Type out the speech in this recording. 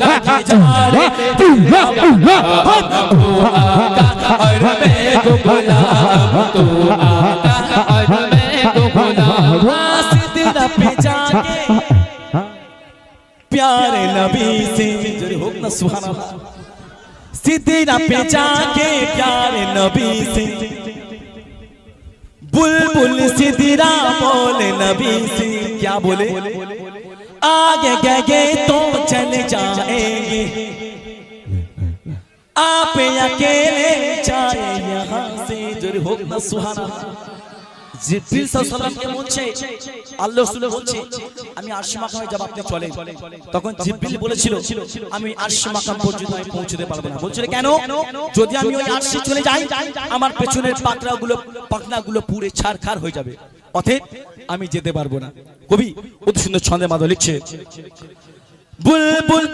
लगी जा रे तेरा तू आका और मैं तो गुलाम तू आका और मैं तो गुलाम सिदरा पे जाके प्यारे नबी से जरे हो ना सुभान अल्लाह सिदरा पे जाके प्यारे नबी से बुलबुल सिदरा बोले नबी से क्या बोले आगे गए तो चले जाएंगे आप अकेले जाए यहाँ से जरे हो ना सुभान अल्लाह জিবরিল সাল্লাল্লাহু আলাইহি বলছে আল্লাহ রাসূল বলছে আমি আরশ মাকামে যাব আপনি চলেন তখন জিবরিল বলেছিল আমি আরশ মাকাম পর্যন্ত পৌঁছতে পারবো না বলছিল কেন যদি আমি ওই আরশে চলে যাই আমার পেছনের পাখনাগুলো পুড়ে ছারখার হয়ে যাবে অতএব আমি যেতে পারবো না কবি অতি সুন্দর ছন্দে মাদল লিখছে বুলবুল